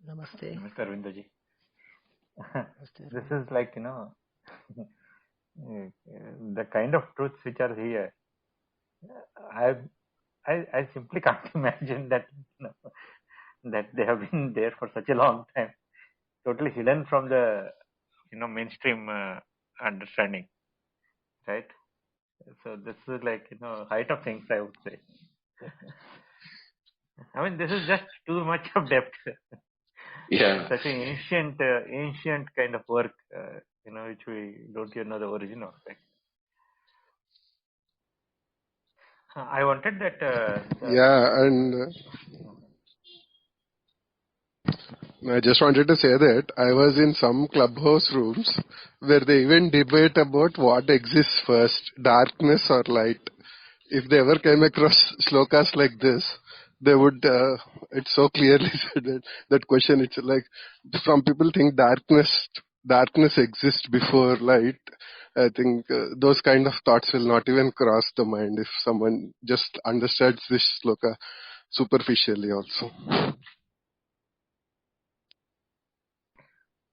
Namaste. Mr. Arvindoji. This is like, the kind of truths which are here. I simply can't imagine that that they have been there for such a long time, totally hidden from the mainstream understanding, right? So this is like height of things, I would say. I mean, this is just too much of depth. Yeah. Such an ancient kind of work, which we don't even know the origin of. Right? I wanted that. Yeah, and I just wanted to say that I was in some clubhouse rooms where they even debate about what exists first, darkness or light. If they ever came across slokas like this, they would, it's so clearly said that question, it's like, some people think darkness exists before light. I think those kind of thoughts will not even cross the mind if someone just understands this sloka superficially also.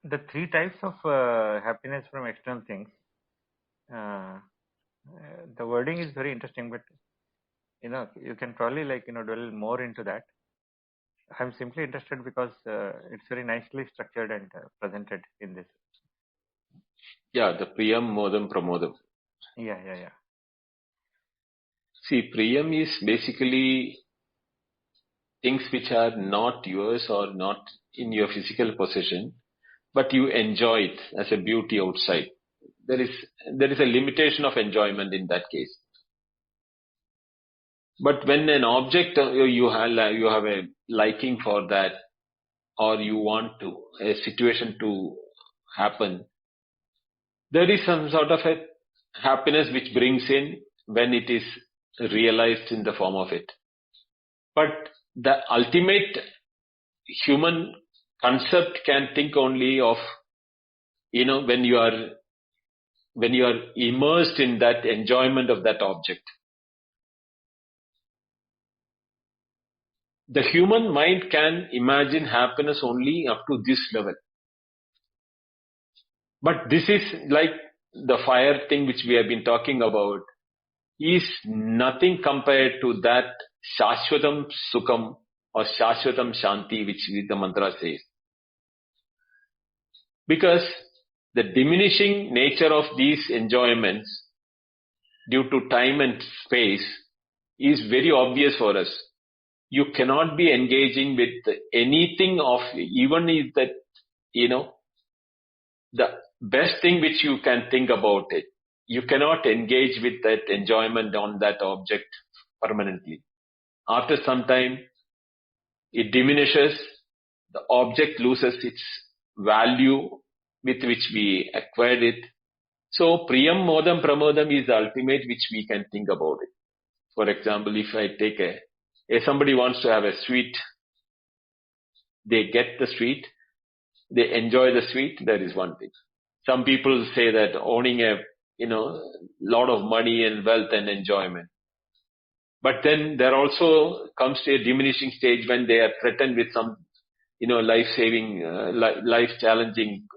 The three types of happiness from external things. The wording is very interesting, but you can probably dwell more into that. I'm simply interested because it's very nicely structured and presented in this. Yeah, the Priyam, Modam, Pramodam. Yeah. See, Priyam is basically things which are not yours or not in your physical possession, but you enjoy it as a beauty outside. There is a limitation of enjoyment in that case. But when an object you have a liking for that, or you want a situation to happen, there is some sort of a happiness which brings in when it is realized in the form of it. But the ultimate human concept can think only of when you are immersed in that enjoyment of that object. The human mind can imagine happiness only up to this level. But this is like the fire thing which we have been talking about, is nothing compared to that Shashwatam Sukham or Shashwatam Shanti which the mantra says. Because the diminishing nature of these enjoyments due to time and space is very obvious for us. You cannot be engaging with anything of, even if that, the best thing which you can think about it, you cannot engage with that enjoyment on that object permanently. After some time, it diminishes, the object loses its value with which we acquired it. So, Priyam, Modam, Pramodam is the ultimate which we can think about it. For example, if I take if somebody wants to have a sweet, they get the sweet, they enjoy the sweet, that is one thing. Some people say that owning a, lot of money and wealth and enjoyment. But then there also comes to a diminishing stage when they are threatened with some, life-saving, life-challenging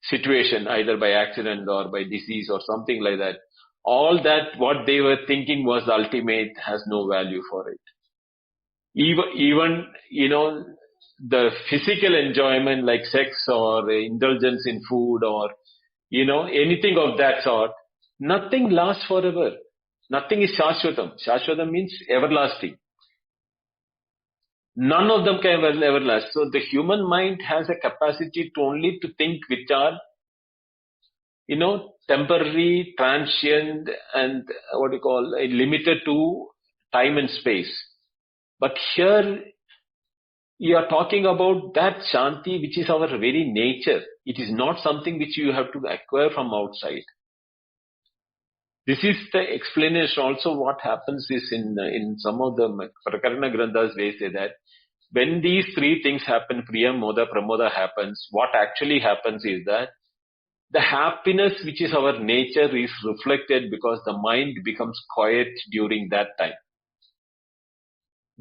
situation, either by accident or by disease or something like that. All that, what they were thinking was the ultimate, has no value for it. Even, the physical enjoyment like sex or indulgence in food or, anything of that sort, nothing lasts forever. Nothing is Shashwatam. Shashwatam means everlasting. None of them can ever last. So the human mind has a capacity to only to think which are, temporary, transient, and limited to time and space. But here you are talking about that Shanti which is our very nature. It is not something which you have to acquire from outside. This is the explanation also what happens is in some of the Prakarana Granthas they say that when these three things happen, Priyam, Moda, Pramoda happens, what actually happens is that the happiness which is our nature is reflected because the mind becomes quiet during that time.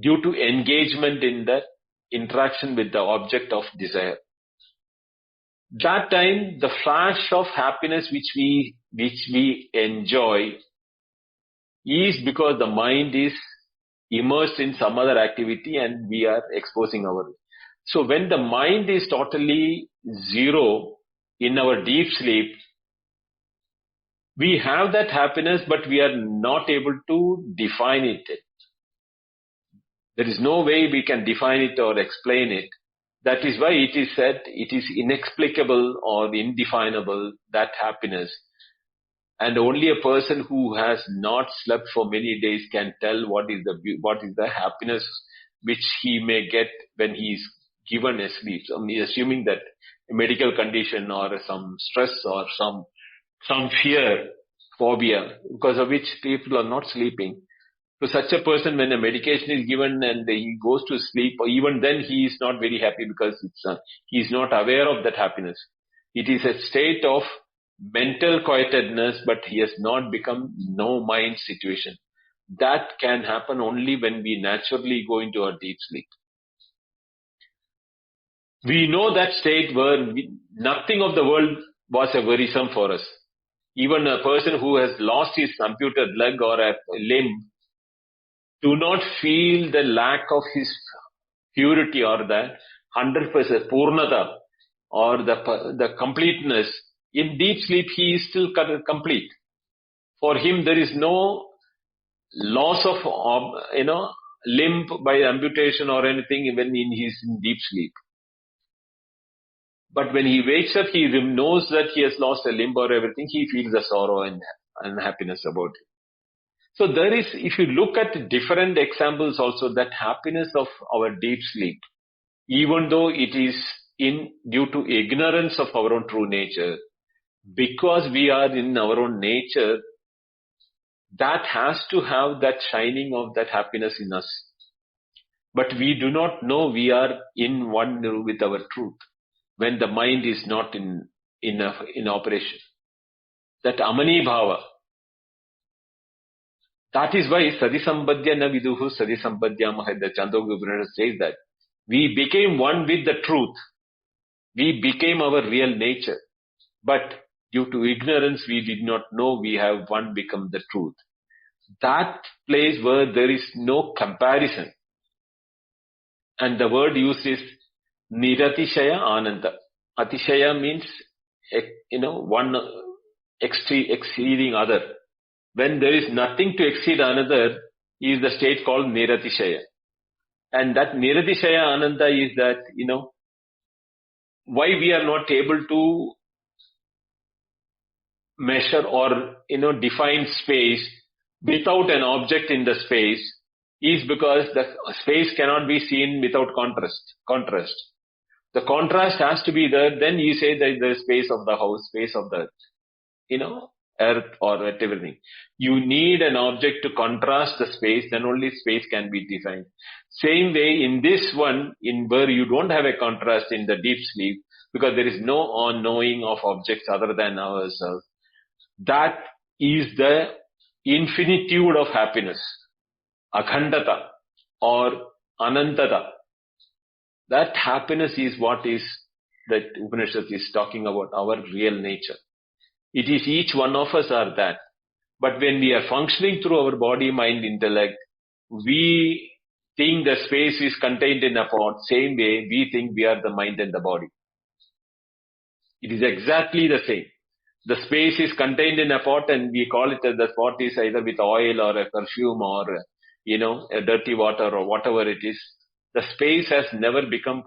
Due to engagement in the interaction with the object of desire. That time, the flash of happiness which we enjoy is because the mind is immersed in some other activity and we are exposing our. So when the mind is totally zero in our deep sleep, we have that happiness, but we are not able to define it. There is no way we can define it or explain it. That is why it is said it is inexplicable or indefinable, that happiness. And only a person who has not slept for many days can tell what is the happiness which he may get when he is given a sleep. So assuming that a medical condition or some stress or some fear, phobia, because of which people are not sleeping. To such a person, when a medication is given and he goes to sleep, or even then he is not very happy because he is not aware of that happiness. It is a state of mental quietedness, but he has not become no mind situation. That can happen only when we naturally go into a deep sleep. We know that state where nothing of the world was a worrisome for us. Even a person who has lost his amputated leg or a limb do not feel the lack of his purity or the 100% purnata or the completeness. In deep sleep, he is still complete. For him, there is no loss of, limb by amputation or anything when he is in deep sleep. But when he wakes up, he knows that he has lost a limb or everything. He feels the sorrow and unhappiness about it. So there is, if you look at different examples also, that happiness of our deep sleep, even though it is due to ignorance of our own true nature, because we are in our own nature, that has to have that shining of that happiness in us. But we do not know we are in one with our truth when the mind is not in operation. That amani bhava. That is why Sadisambadya na viduhu Sadisambadya maha. The Chandogya Upanishad says that we became one with the truth. We became our real nature. But due to ignorance, we did not know we have one become the truth. That place where there is no comparison. And the word used is Niratishaya Ananda. Atishaya means, one exceeding other. When there is nothing to exceed another, is the state called Niratishaya. And that Niratishaya Ananda is that, why we are not able to measure or, define space without an object in the space is because the space cannot be seen without contrast. The contrast has to be there, then you say that the space of the house, space of the, earth or everything. You need an object to contrast the space, then only space can be defined. Same way in this one, in where you don't have a contrast in the deep sleep, because there is no knowing of objects other than ourselves. That is the infinitude of happiness, akhandata or anantata. That happiness is what is that Upanishad is talking about, our real nature. It is each one of us are that. But when we are functioning through our body, mind, intellect, we think the space is contained in a pot. Same way, we think we are the mind and the body. It is exactly the same. The space is contained in a pot and we call it as the pot is either with oil or a perfume or, a dirty water or whatever it is. The space has never become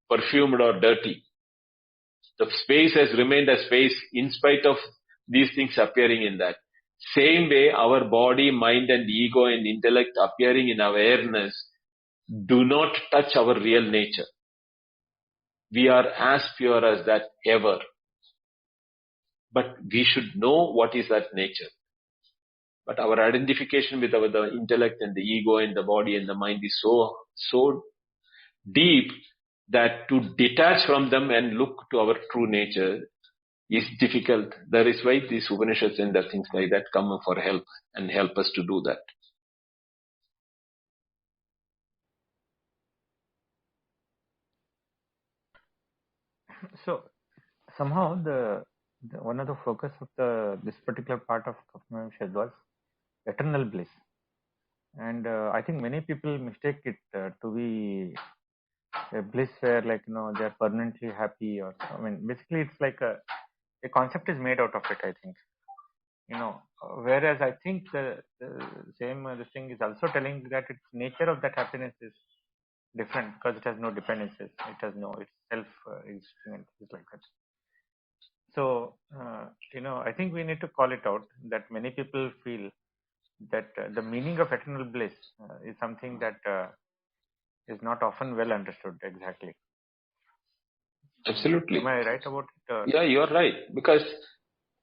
perfumed or dirty. The space has remained a space in spite of these things appearing in that. Same way, our body, mind and ego and intellect appearing in awareness do not touch our real nature. We are as pure as that ever. But we should know what is that nature. But our identification with the intellect and the ego and the body and the mind is so deep that to detach from them and look to our true nature is difficult. That is why these Upanishads and the things like that come for help and help us to do that. So somehow the one of the focus of this particular part of Kathopanishad was eternal bliss. And I think many people mistake it to be a bliss where they're permanently happy, or basically it's like a concept is made out of it, I think. Whereas I think the same this thing is also telling that its nature of that happiness is different, because it has no dependencies, it's self existing and things like that. So I think we need to call it out that many people feel that the meaning of eternal bliss is something that is not often well understood exactly. Absolutely. Am I right about it? Yeah, you're right. Because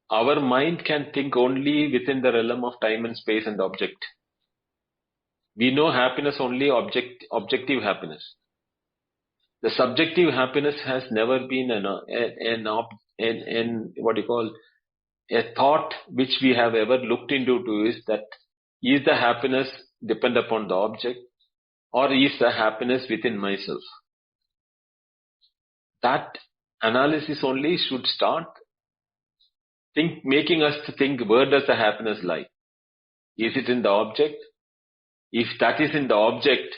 our mind can think only within the realm of time and space and object. We know happiness only objective happiness. The subjective happiness has never been what you call a thought which we have ever looked into. Is that is the happiness depend upon the object, or is the happiness within myself? That analysis only should start making us to think, where does the happiness lie? Is it in the object? If that is in the object,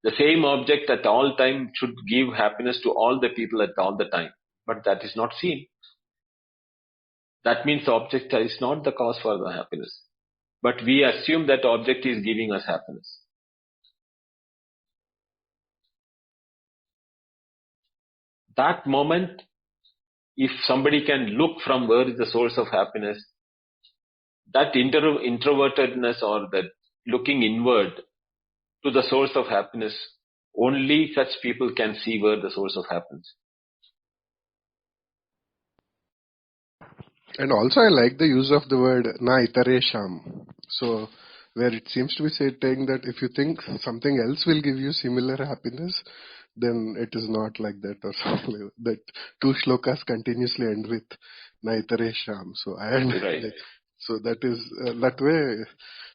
the same object at all time should give happiness to all the people at all the time. But that is not seen. That means the object is not the cause for the happiness. But we assume that object is giving us happiness. That moment, if somebody can look from where is the source of happiness, that introvertedness or that looking inward to the source of happiness, only such people can see where the source of happiness. And also I like the use of the word na itaresham. So where it seems to be saying that if you think something else will give you similar happiness, then it is not like that, or something like that. Two shlokas continuously end with na itaresham. So Right. so that is that way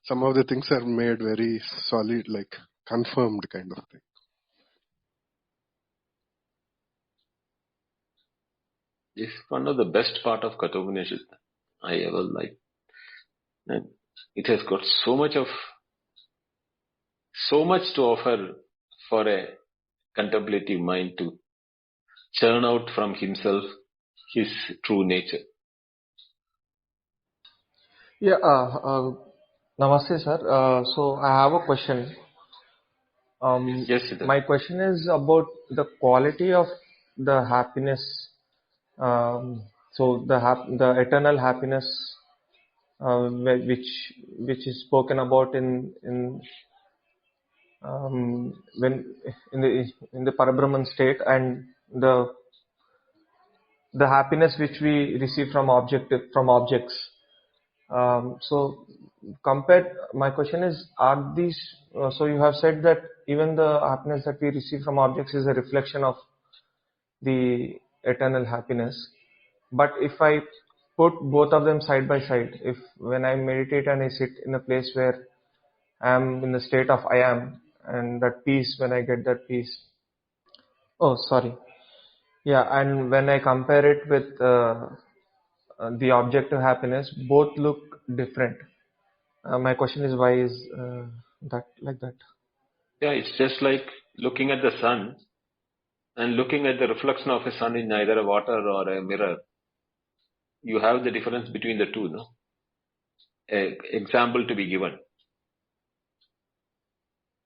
some of the things are made very solid, like confirmed kind of thing. This is one of the best part of Kathopanishad I ever liked. And it has got so much to offer for a contemplative mind to churn out from himself his true nature. Yeah, Namaste, sir. So I have a question. Yes, Siddharth. My question is about the quality of the happiness. So the eternal happiness, which is spoken about when in the Parabrahman state, and the happiness which we receive from objects. So my question is, are these, so you have said that even the happiness that we receive from objects is a reflection of the eternal happiness. But if I put both of them side by side, when I meditate and I sit in a place where I am in the state of I am, and that peace, when I get that peace. Oh, sorry. Yeah, and when I compare it with the objective happiness, both look different. My question is, why is that like that? Yeah, it's just like looking at the sun and looking at the reflection of a sun in either a water or a mirror. You have the difference between the two, no? An example to be given.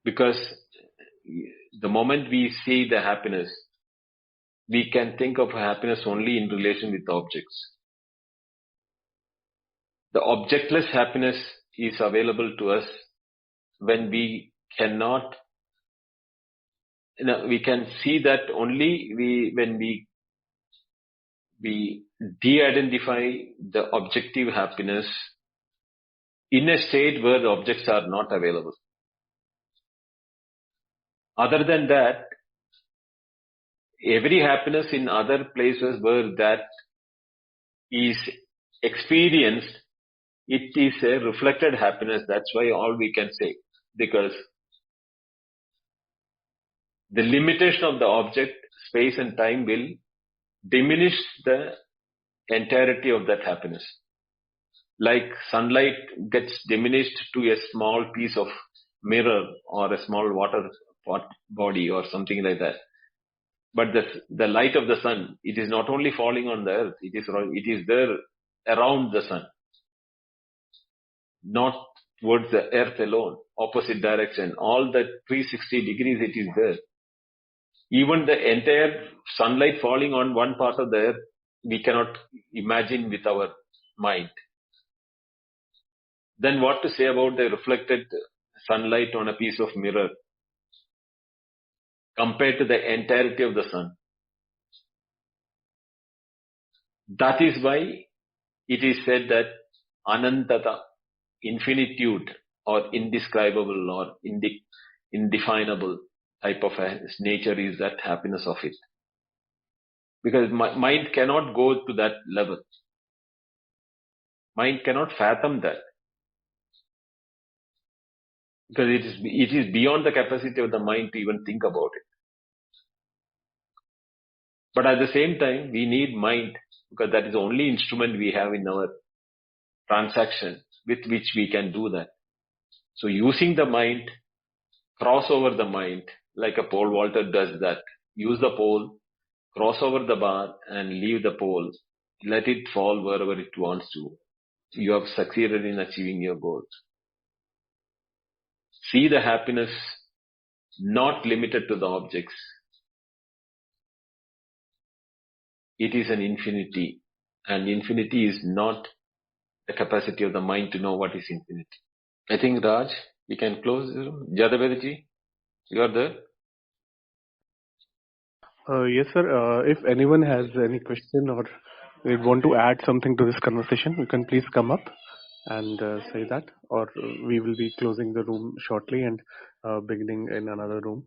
Because the moment we see the happiness, we can think of happiness only in relation with objects. The objectless happiness is available to us when we cannot, we can see that only when we de-identify the objective happiness in a state where the objects are not available. Other than that, every happiness in other places where that is experienced, it is a reflected happiness. That's why all we can say, because the limitation of the object, space and time will diminish the entirety of that happiness. Like sunlight gets diminished to a small piece of mirror or a small water pot body or something like that. But the light of the sun, it is not only falling on the earth, it is there around the sun, not towards the earth alone, opposite direction. All the 360 degrees it is there. Even the entire sunlight falling on one part of the earth, we cannot imagine with our mind. Then what to say about the reflected sunlight on a piece of mirror compared to the entirety of the sun? That is why it is said that anantata, infinitude or indescribable or indefinable type of a nature is that happiness of it. Because mind cannot go to that level. Mind cannot fathom that. Because it is beyond the capacity of the mind to even think about it. But at the same time, we need mind because that is the only instrument we have in our transaction with which we can do that. So using the mind, cross over the mind, like a pole vaulter does that. Use the pole, cross over the bar and leave the pole. Let it fall wherever it wants to. You have succeeded in achieving your goals. See the happiness not limited to the objects. It is an infinity, and infinity is not the capacity of the mind to know what is infinity. I think, Raj, we can close the room. Jadavedaji, you are there? Yes, sir. If anyone has any question or they want to add something to this conversation, you can please come up and say that, or we will be closing the room shortly and beginning in another room.